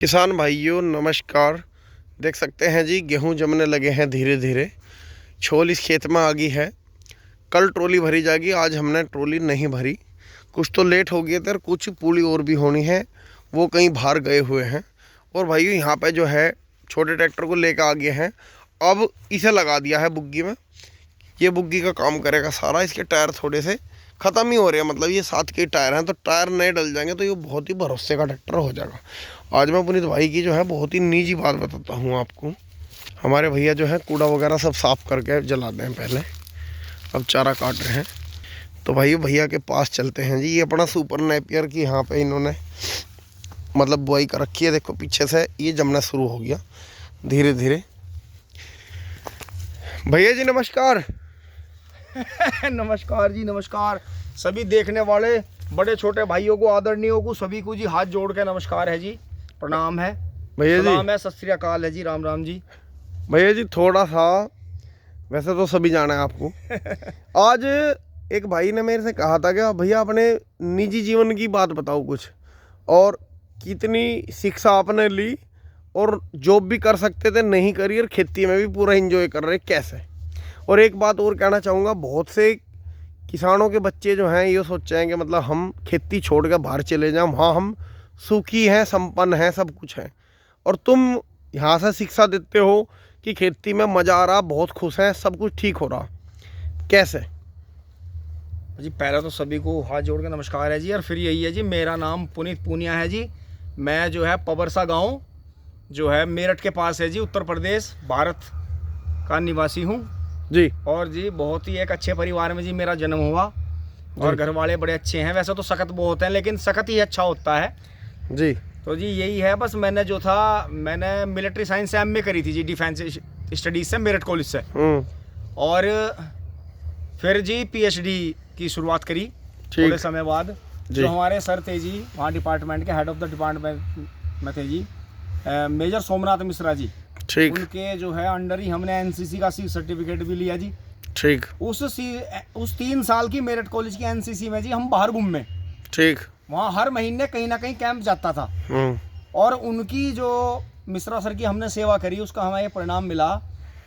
किसान भाइयों नमस्कार। देख सकते हैं जी, गेहूं जमने लगे हैं धीरे धीरे। छोल इस खेत में आ गई है। कल ट्रॉली भरी जाएगी, आज हमने ट्रॉली नहीं भरी। कुछ तो लेट हो गए थे और कुछ पूरी और भी होनी है, वो कहीं बाहर गए हुए हैं। और भाइयों यहाँ पे जो है छोटे ट्रैक्टर को लेकर आ गए हैं। अब इसे लगा दिया है बुग्गी में। ये बुग्गी का काम करेगा सारा। इसके टायर थोड़े से ख़त्म ही हो रहे हैं, मतलब ये 7 के टायर हैं, तो टायर नए डल जाएंगे तो ये बहुत ही भरोसे का ट्रैक्टर हो जाएगा। आज मैं पुनीत भाई की जो है बहुत ही निजी बात बताता हूँ आपको। हमारे भैया जो है कूड़ा वगैरह सब साफ़ करके जलाते हैं पहले। अब चारा काट रहे हैं, तो भाई भैया के पास चलते हैं जी। ये अपना सुपर नेपियर की यहाँ पे इन्होंने मतलब बुआई कर रखी है। देखो पीछे से ये जमना शुरू हो गया धीरे धीरे। भैया जी नमस्कार। नमस्कार जी नमस्कार। सभी देखने वाले बड़े छोटे भाइयों को, आदरणीयों को, सभी को जी हाथ जोड़ के नमस्कार है जी, प्रणाम है भैया जी सलाम है, सत श्री अकाल है जी, राम राम जी। भैया जी थोड़ा सा, वैसे तो सभी जाना है आपको। आज एक भाई ने मेरे से कहा था कि भैया अपने निजी जीवन की बात बताओ कुछ, और कितनी शिक्षा आपने ली और जॉब भी कर सकते थे नहीं करी, और खेती में भी पूरा एंजॉय कर रहे कैसे। और एक बात और कहना चाहूँगा, बहुत से किसानों के बच्चे जो हैं ये सोच हैं कि मतलब हम खेती छोड़ कर बाहर चले जाएं, वहाँ हम सुखी हैं, संपन्न हैं, सब कुछ हैं, और तुम यहाँ से शिक्षा देते हो कि खेती में मज़ा आ रहा, बहुत खुश हैं, सब कुछ ठीक हो रहा, कैसे। जी पहले तो सभी को हाथ जोड़ के नमस्कार है जी। और फिर यही है जी, मेरा नाम पुनीत पूनिया है जी। मैं जो है पबरसा गांव जो है मेरठ के पास है जी, उत्तर प्रदेश भारत का निवासी हूँ जी। और जी बहुत ही एक अच्छे परिवार में जी मेरा जन्म हुआ, और घर वाले बड़े अच्छे हैं। वैसे तो सख्त बहुत हैं, लेकिन सख्त ही अच्छा होता है जी। तो जी यही है। बस मैंने मिलिट्री साइंस से एमए करी थी जी, डिफेंस स्टडीज़ से, मेरठ कॉलेज से। और फिर जी पीएचडी की शुरुआत करी थोड़े समय बाद। जो हमारे सर थे जी वहाँ डिपार्टमेंट के हेड ऑफ द डिपार्टमेंट में थे जी, मेजर सोमनाथ मिश्रा जी। ठीक। उनके जो है अंडर ही हमने एनसीसी का सी सर्टिफिकेट भी लिया जी। ठीक। उस 3 साल की मेरठ कॉलेज की एनसीसी में जी हम बाहर घूमे। ठीक। वहाँ हर महीने कहीं ना कहीं कैंप जाता था। और उनकी जो मिश्रा सर की हमने सेवा करी, उसका हमें ये परिणाम मिला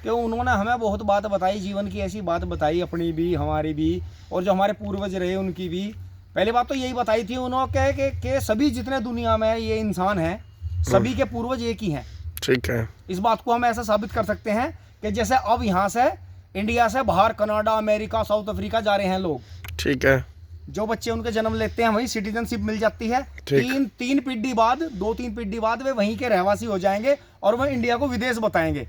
कि उन्होंने हमें बहुत बात बताई, जीवन की ऐसी बात बताई, अपनी भी हमारी भी, और जो हमारे पूर्वज रहे उनकी भी। पहली बात तो यही बताई थी उन्होंने कि सभी जितने दुनिया में ये इंसान हैं, सभी के पूर्वज एक ही हैं। ठीक है। इस बात को हम ऐसा साबित कर सकते हैं कि जैसे अब यहाँ से इंडिया से बाहर कनाडा, अमेरिका, साउथ अफ्रीका जा रहे हैं लोग। ठीक है। जो बच्चे उनके जन्म लेते हैं वही सिटीजनशिप मिल जाती है। तीन पीढ़ी बाद, 2-3 पीढ़ी बाद वे वहीं के रहवासी हो जाएंगे और वह इंडिया को विदेश बताएंगे।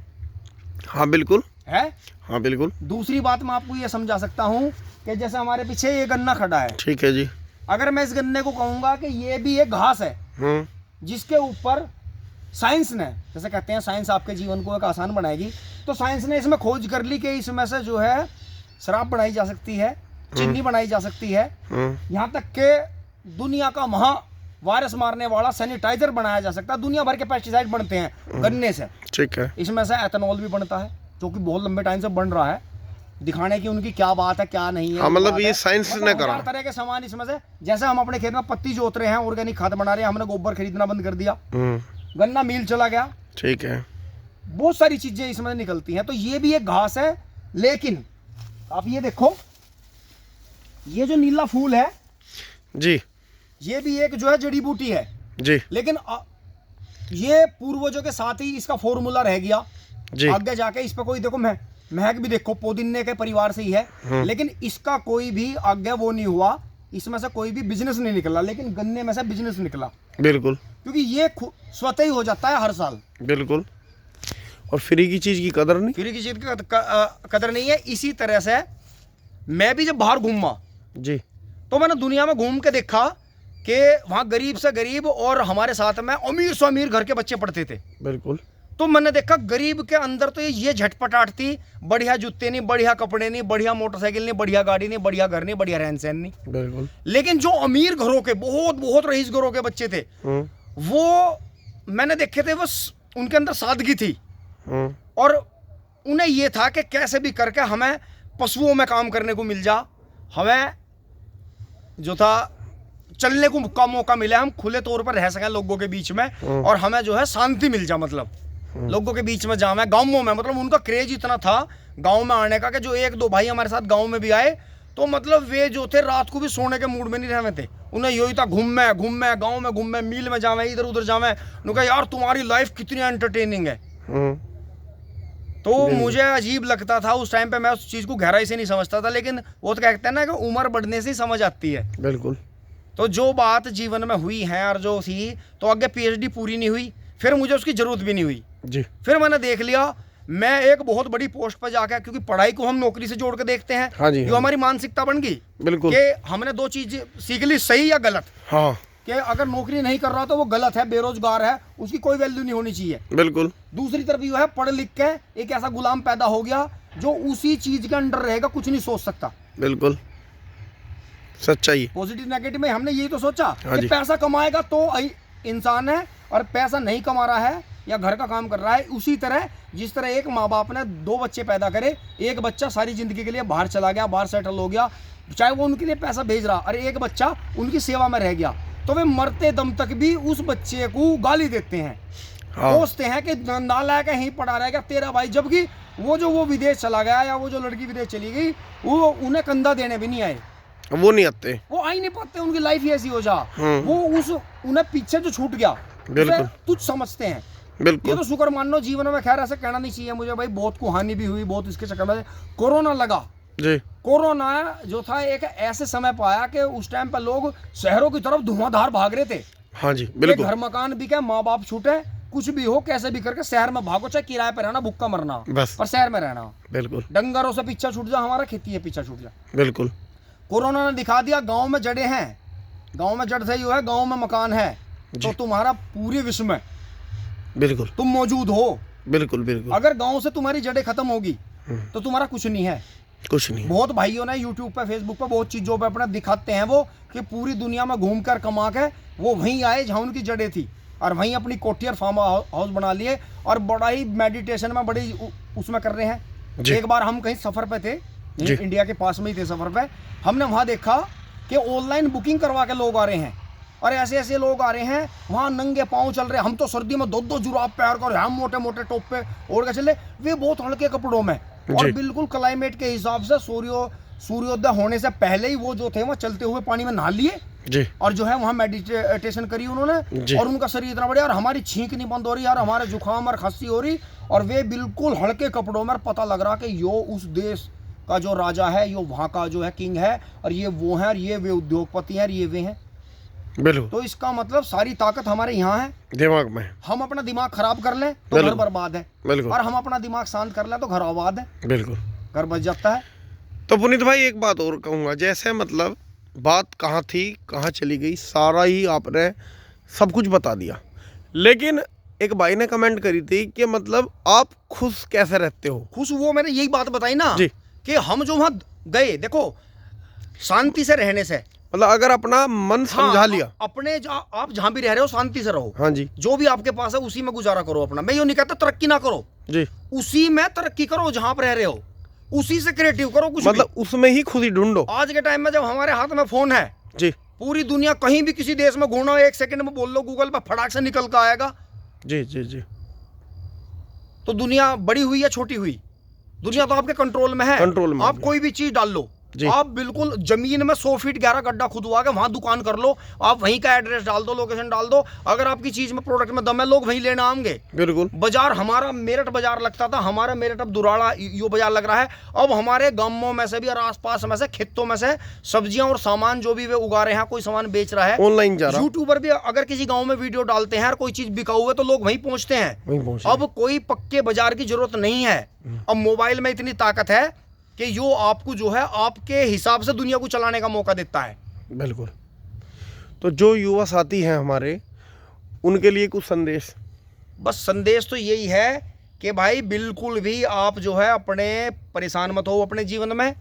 हाँ बिल्कुल है। हाँ बिल्कुल। दूसरी बात मैं आपको ये समझा सकता हूँ कि जैसे हमारे पीछे ये गन्ना खड़ा है। ठीक है जी। अगर मैं इस गन्ने को कहूँगा कि ये भी एक घास है जिसके ऊपर साइंस ने, जैसे कहते हैं साइंस आपके जीवन को एक आसान बनाएगी, तो साइंस ने इसमें खोज कर ली कि इसमें से जो है शराब बनाई जा सकती है, चीनी बनाई जा सकती है, यहाँ तक कि दुनिया का महा वायरस मारने वाला सैनिटाइजर बनाया जा सकता है। दुनिया भर के पेस्टिसाइड बनते हैं गन्ने से। ठीक है। इसमें से एथेनॉल भी बनता है, जो कि बहुत लंबे टाइम से बन रहा है। दिखाने की उनकी क्या बात है क्या नहीं है। हाँ, मतलब ये साइंस ने करा। हर तरह के सामान इसमें से, जैसे हम अपने खेत में पत्ती जोत रहे हैं, ऑर्गेनिक खाद बना रहे हैं, हमने गोबर खरीदना बंद कर दिया, गन्ना मिल चला गया। ठीक है। बहुत सारी चीजें इसमें निकलती हैं। तो ये भी एक घास है। लेकिन आप ये देखो, ये जो नीला फूल है जी, ये भी एक जो है जड़ी बूटी है जी। लेकिन ये पूर्वजों के साथ ही इसका फॉर्मूला रह गया जी। आगे जाके इस पे कोई देखो महक भी देखो पुदीने के परिवार से ही है, लेकिन इसका कोई भी आगे वो नहीं हुआ, इसमें से कोई भी बिजनेस नहीं निकला। लेकिन गन्ने में से बिजनेस निकला। बिल्कुल। क्योंकि ये स्वतः ही हो जाता है हर साल। बिल्कुल। और फ्री की चीज की कदर नहीं, फ्री की चीज की कदर नहीं है। इसी तरह से मैं भी जब बाहर घूमा जी, तो मैंने दुनिया में घूम के देखा कि वहाँ गरीब से गरीब और हमारे साथ में अमीर से अमीर घर के बच्चे पढ़ते थे। बिल्कुल। तो मैंने देखा गरीब के अंदर तो ये झटपटाहट थी, बढ़िया जूते नहीं, बढ़िया कपड़े नहीं, बढ़िया मोटरसाइकिल नहीं, बढ़िया गाड़ी नहीं, बढ़िया घर नहीं, बढ़िया रहन सहन नहीं। बिल्कुल। लेकिन जो अमीर घरों के, बहुत बहुत रईस घरों के बच्चे थे, वो मैंने देखे थे, बस उनके अंदर सादगी थी। और उन्हें यह था कि कैसे भी करके हमें पशुओं में काम करने को मिल जा, हमें जो था चलने को मौका मिले, हम खुले तौर पर रह सकें लोगों के बीच में, और हमें जो है शांति मिल जाए, मतलब लोगों के बीच में जावे गाँवों में। मतलब उनका क्रेज इतना था गाँव में आने का कि जो 1-2 भाई हमारे साथ गाँव में भी आए तो मतलब वे जो थे रात को भी सोने के मूड में नहीं रहे थे। उन्हें यही था घूमे गाँव में घूमे, मील में जावे, इधर उधर जावे। उन्होंने कहा यार तुम्हारी लाइफ कितनी एंटरटेनिंग है। तो मुझे अजीब लगता था उस टाइम पे, मैं उस चीज़ को गहराई से नहीं समझता था, लेकिन वो तो कहते हैं ना कि उम्र बढ़ने से ही समझ आती है। बिल्कुल। तो जो बात जीवन में हुई है और जो थी, तो आगे पीएचडी पूरी नहीं हुई, फिर मुझे उसकी जरूरत भी नहीं हुई जी। फिर मैंने देख लिया मैं एक बहुत बड़ी पोस्ट पर जाकर, क्योंकि पढ़ाई को हम नौकरी से जोड़ के देखते हैं। हाँ जी, जो हमारी मानसिकता बन गई बिल्कुल कि हमने 2 चीज सीख ली, सही या गलत। हाँ, कि अगर नौकरी नहीं कर रहा तो वो गलत है, बेरोजगार है, उसकी कोई वैल्यू नहीं होनी चाहिए। बिल्कुल। दूसरी तरफ ये है, पढ़ लिख के एक ऐसा गुलाम पैदा हो गया जो उसी चीज के अंडर रहेगा, कुछ नहीं सोच सकता। बिल्कुल सच्चाई। पॉजिटिव नेगेटिव में हमने यही तो सोचा हाँ कि पैसा कमाएगा तो इंसान है, और पैसा नहीं कमा रहा है या घर का काम कर रहा है। उसी तरह जिस तरह एक माँ बाप ने 2 बच्चे पैदा करे, एक बच्चा सारी जिंदगी के लिए बाहर चला गया, बाहर सेटल हो गया, चाहे वो उनके लिए पैसा भेज रहा, और एक बच्चा उनकी सेवा में रह गया, तो वे मरते दम तक भी उस बच्चे को गाली देते हैं। हाँ। सोचते हैं कि नालायक है, यहीं पढ़ा रहेगा तेरा भाई, जबकि वो विदेश चला गया या वो जो लड़की विदेश चली गई, वो उन्हें कंधा देने भी नहीं आए, वो नहीं आते, वो आ ही नहीं पाते, उनकी लाइफ ही ऐसी हो जा। वो उन्हें पीछे जो छूट गया तुझ समझते हैं। बिल्कुल। ये तो शुक्र मान लो जीवन में, खैर ऐसे कहना नहीं चाहिए मुझे भाई, बहुत को हानि भी हुई, बहुत इसके चक्कर में कोरोना लगा जी। कोरोना जो था एक ऐसे समय पाया कि उस टाइम पर लोग शहरों की तरफ धुआंधार भाग रहे थे। हाँ जी, बिल्कुल। घर मकान बिके, माँ बाप छूटे, कुछ भी हो कैसे भी करके शहर में भागो, चाहे किराए पे रहना, भूखा मरना, बस, पर शहर में रहना। बिल्कुल। डंगरों से पीछा छूट जा, हमारा खेती है पीछा छूट जा। बिल्कुल। कोरोना ने दिखा दिया गांव में जड़ें हैं, गांव में जड़ से ही है, गांव में मकान है, तो तुम्हारा पूरे विश्व में बिल्कुल तुम मौजूद हो। बिल्कुल बिल्कुल। अगर गांव से तुम्हारी जड़ें खत्म होगी तो तुम्हारा कुछ नहीं है, कुछ नहीं। बहुत भाइयों ने यूट्यूब पे, फेसबुक पे बहुत चीजों पे अपने दिखाते हैं वो कि पूरी दुनिया में घूम कर कमा के वो वहीं आए जहाँ उनकी जड़ें थी, और वहीं अपनी कोठी और फार्म हाउस बना लिए, और बड़ा ही मेडिटेशन में बड़ी उसमें कर रहे हैं। एक बार हम कहीं सफर पे थे, इंडिया के पास में ही थे सफर पे, हमने वहाँ देखा कि ऑनलाइन बुकिंग करवा के लोग आ रहे हैं, और ऐसे ऐसे लोग आ रहे हैं वहाँ नंगे पाँव चल रहे हैं। हम तो सर्दी में 2-2 जुराब पैर कर, हम मोटे मोटे टोप पे ओढ़ के चले, वे बहुत हल्के कपड़ों में, और बिल्कुल क्लाइमेट के हिसाब से सूर्योदय होने से पहले ही वो जो थे वहाँ चलते हुए पानी में नहा लिए जी, और जो है वहाँ मेडिटेशन करी उन्होंने, और उनका शरीर इतना बढ़िया, और हमारी छींक नहीं बंद हो रही यार, हमारे जुकाम और खांसी हो रही, और वे बिल्कुल हल्के कपड़ों में, पता लग रहा कि यो उस देश का जो राजा है, यो वहाँ का जो है किंग है, और ये वो है, और ये वे उद्योगपति हैं, और ये वे हैं। बिल्कुल। तो इसका मतलब सारी ताकत हमारे यहाँ है, दिमाग में। हम अपना दिमाग खराब कर लें तो घर बर्बाद है, बिल्कुल, और हम अपना दिमाग शांत कर लें तो घर आबाद है, बिल्कुल, घर बच जाता है। तो पुनीत भाई एक बात और कहूँगा, जैसे मतलब बात कहाँ थी कहाँ चली गई, सारा ही आपने सब कुछ बता दिया, लेकिन एक भाई ने कमेंट करी थी कि मतलब आप खुश कैसे रहते हो। खुश, वो मैंने यही बात बताई ना जी, कि हम जो वहाँ गए, देखो शांति से रहने से, मतलब अगर अपना मन समझा लिया, अपने आप जहाँ भी रह रहे हो शांति से रहो। हाँ जी, जो भी आपके पास है उसी में गुजारा करो अपना। मैं ये नहीं कहता तरक्की ना करो जी, उसी में तरक्की करो, जहाँ पर रह रहे हो उसी से क्रिएटिव करो, कुछ मतलब उसमें ही खुशी ढूंढो। आज के टाइम में जब हमारे हाथ में फोन है जी, पूरी दुनिया कहीं भी किसी देश में घूमना, 1 सेकंड में बोल लो गूगल पर, फटाक से निकल कर आएगा। जी जी जी। तो दुनिया बड़ी हुई या छोटी हुई, दुनिया तो आपके कंट्रोल में है, कंट्रोल में। आप कोई भी चीज डाल लो, आप बिल्कुल जमीन में 100 फीट गहरा गड्ढा खुदवा के वहां दुकान कर लो, आप वहीं का एड्रेस डाल दो, लोकेशन डाल दो, अगर आपकी चीज में, प्रोडक्ट में दम है, लोग वहीं लेना आएंगे। बिल्कुल। बाजार हमारा मेरठ बाजार लगता था, हमारा मेरठ अब दुराड़ा यो बाजार लग रहा है। अब हमारे गांवों में से भी और आसपास में से, खेतों में से सब्जियां और सामान जो भी वे उगा रहे हैं, कोई सामान बेच रहा है, ऑनलाइन जा रहा है। यूट्यूबर भी अगर किसी गाँव में वीडियो डालते हैं और कोई चीज बिका हुआ है तो लोग वहीं पहुंचते हैं। अब कोई पक्के बाजार की जरूरत नहीं है, अब मोबाइल में इतनी ताकत है कि यो आपको जो है आपके हिसाब से दुनिया को चलाने का मौका देता है। बिल्कुल। तो जो युवा साथी हैं हमारे, उनके लिए कुछ संदेश? बस संदेश तो यही है कि भाई बिल्कुल भी आप जो है अपने परेशान मत हो अपने जीवन में,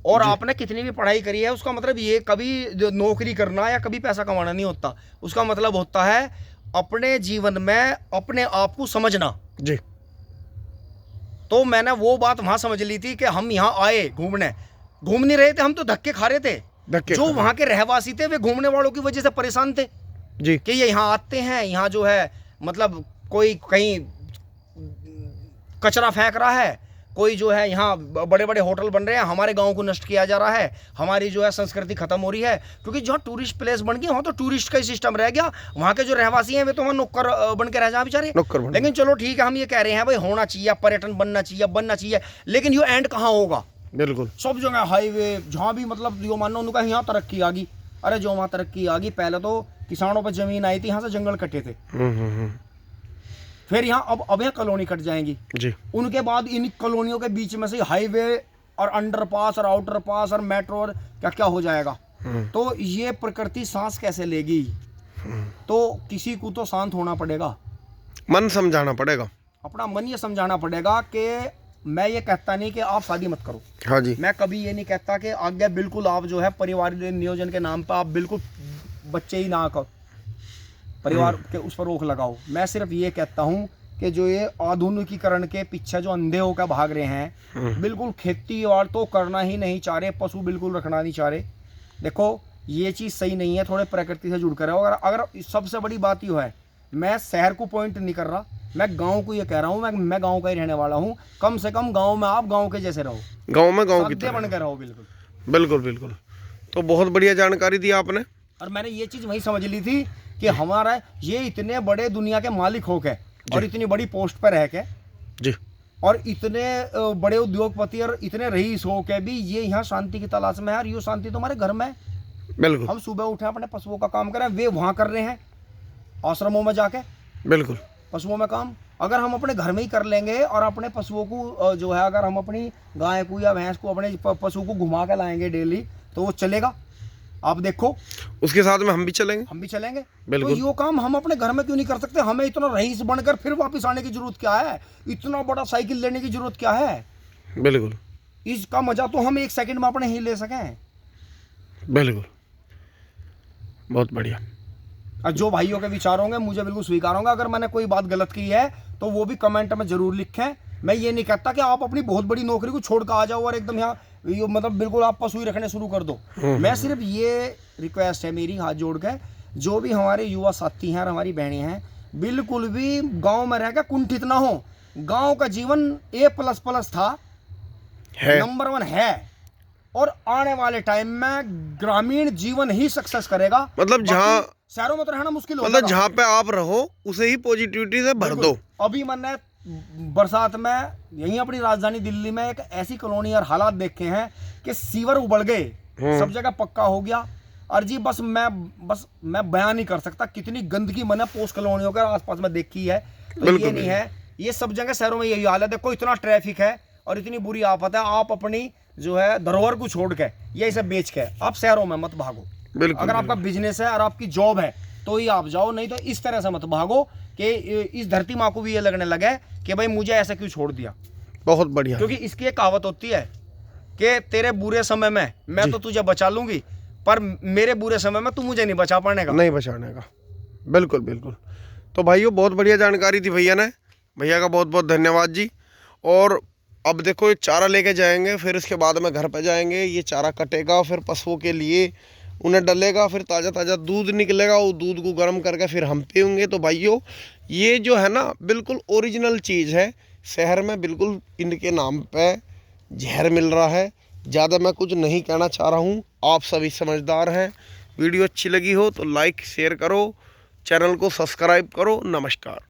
और आपने कितनी भी पढ़ाई करी है उसका मतलब ये कभी जो नौकरी करना या कभी पैसा कमाना नहीं होता। उसका मतलब होता है अपने जीवन में अपने आप को समझना जी। तो मैंने वो बात वहाँ समझ ली थी कि हम यहाँ आए घूम नहीं रहे थे, हम तो धक्के खा रहे थे। धक्के जो खा रहे वहां के रहवासी थे वे घूमने वालों की वजह से परेशान थे जी। कि ये यहाँ आते हैं, यहाँ जो है मतलब कोई कहीं कचरा फेंक रहा है, कोई जो है यहाँ बड़े बड़े होटल बन रहे हैं, हमारे गांव को नष्ट किया जा रहा है, हमारी जो है संस्कृति खत्म हो रही है। क्योंकि जहाँ टूरिस्ट प्लेस बन गया वहाँ तो टूरिस्ट का ही सिस्टम रह गया, वहाँ के जो रहवासी हैं वे तो वहाँ नौकर बन के रह जाए बेचारे। लेकिन चलो ठीक है, हम ये कह रहे हैं भाई होना चाहिए, पर्यटन बनना चाहिए, लेकिन ये एंड कहाँ होगा? बिल्कुल सब जगह हाईवे, जहाँ भी मतलब जो मानो उनका यहाँ तरक्की आ गई। अरे जो वहाँ तरक्की आ गई, पहले तो किसानों पर जमीन आई थी, यहाँ से जंगल कटे थे, फिर यहाँ अब यहाँ कॉलोनी कट जाएंगी जी। उनके बाद इन कॉलोनियों के बीच में से हाईवे और अंडरपास और आउटर पास और मेट्रो और क्या क्या हो जाएगा। तो ये प्रकृति सांस कैसे लेगी? तो किसी को तो शांत होना पड़ेगा, मन समझाना पड़ेगा, अपना मन ये समझाना पड़ेगा कि मैं ये कहता नहीं कि आप शादी मत करो। हाँ जी। मैं कभी ये नहीं कहता कि आगे बिल्कुल आप जो है परिवार नियोजन के नाम पर आप बिल्कुल बच्चे ही ना करो, परिवार के उस पर रोक लगाओ। मैं सिर्फ ये कहता हूँ कि जो ये आधुनिकीकरण के पीछे जो अंधे होकर भाग रहे हैं, बिल्कुल खेती और तो करना ही नहीं चाह रहे, पशु बिल्कुल रखना नहीं चाह रहे। देखो ये चीज़ सही नहीं है, थोड़े प्रकृति से जुड़ कर रहो। अगर सबसे बड़ी बात ये है, मैं शहर को पॉइंट नहीं कर रहा, मैं गांव को ये कह रहा हूँ, मैं गांव का ही रहने वाला हूँ। कम से कम गांव में आप गांव के जैसे रहो, गांव में गांव की तरह बन कर रहो। बिल्कुल बिल्कुल बिल्कुल। तो बहुत बढ़िया जानकारी दी आपने। और मैंने ये चीज़ वही समझ ली थी कि हमारा ये इतने बड़े दुनिया के मालिक हो के और इतनी बड़ी पोस्ट पर रह के जी, और इतने बड़े उद्योगपति और इतने रईस हो के भी ये यहाँ शांति की तलाश में है। और ये शांति तो हमारे घर में है। बिल्कुल। हम सुबह उठे अपने पशुओं का काम करें, वे वहाँ कर रहे हैं आश्रमों में जाके बिल्कुल पशुओं में काम। अगर हम अपने घर में ही कर लेंगे और अपने पशुओं को जो है, अगर हम अपनी गाय को या भैंस को, अपने पशु को घुमा के लाएंगे डेली, तो वो चलेगा? आप देखो, उसके साथ में हम भी चलेंगे। तो ये काम हम अपने घर में क्यों नहीं कर सकते? हमें इतना रईस बनकर फिर वापस आने की जरूरत क्या है? इतना बड़ा साइकिल लेने की जरूरत क्या है? बिल्कुल, इसका मजा तो हम 1 सेकंड में अपने ही ले सकें। बिल्कुल, बहुत बढ़िया। और जो भाइयों के विचार होंगे मुझे बिल्कुल स्वीकार होंगे। अगर मैंने कोई बात गलत की है तो वो भी कमेंट में जरूर लिखें। मैं ये नहीं कहता कि आप अपनी बहुत बड़ी नौकरी को छोड़ कर आ जाओ और एकदम यहाँ मतलब बिल्कुल आप पशु ही रखने शुरू कर दो। मैं सिर्फ ये रिक्वेस्ट है मेरी हाथ जोड़ के, जो भी हमारे युवा साथी हैं और हमारी बहनें हैं, बिल्कुल भी गांव में रहकर कुंठित ना हो। गांव का जीवन A++ था, नंबर 1 है, और आने वाले टाइम में ग्रामीण जीवन ही सक्सेस करेगा। मतलब जहाँ शहरों में तो रहना मुश्किल होगा, मतलब जहाँ पे आप रहो उसे ही पॉजिटिविटी से भर दो। अभी मैंने बरसात में यहीं अपनी राजधानी दिल्ली में एक ऐसी कॉलोनी और हालात देखे हैं कि सीवर उबड़ गए, सब जगह पक्का हो गया। और जी बस मैं बयान नहीं कर सकता कितनी गंदगी मैंने पोस्ट कॉलोनियों के आसपास में देखी है। तो ये नहीं है, ये सब जगह शहरों में यही हाल है। देखो इतना ट्रैफिक है और इतनी बुरी आफत है, आप अपनी जो है धरोहर को छोड़ के ये सब बेच के आप शहरों में मत भागो। अगर आपका बिजनेस है और आपकी जॉब है तो ही आप जाओ, नहीं तो इस तरह से मत भागो कि इस धरती माँ को भी ये लगने लगे कि भाई मुझे ऐसा क्यों छोड़ दिया। बहुत बढ़िया। क्योंकि इसकी एक कहावत होती है कि तेरे बुरे समय में मैं तो तुझे बचा लूंगी, पर मेरे बुरे समय में तू मुझे नहीं बचा पाने का। नहीं बचाने का, बिल्कुल बिल्कुल। तो भाइयों बहुत बढ़िया जानकारी दी भैया ने, भैया का बहुत बहुत धन्यवाद जी। और अब देखो ये चारा लेके जाएंगे, फिर इसके बाद में घर पे जाएंगे, ये चारा कटेगा, फिर पशुओं के लिए उन्हें डलेगा, फिर ताज़ा ताज़ा दूध निकलेगा, वो दूध को गर्म करके फिर हम पीएंगे। तो भाइयों ये जो है ना बिल्कुल ओरिजिनल चीज़ है। शहर में बिल्कुल इनके नाम पे जहर मिल रहा है। ज़्यादा मैं कुछ नहीं कहना चाह रहा हूँ, आप सभी समझदार हैं। वीडियो अच्छी लगी हो तो लाइक शेयर करो, चैनल को सब्सक्राइब करो। नमस्कार।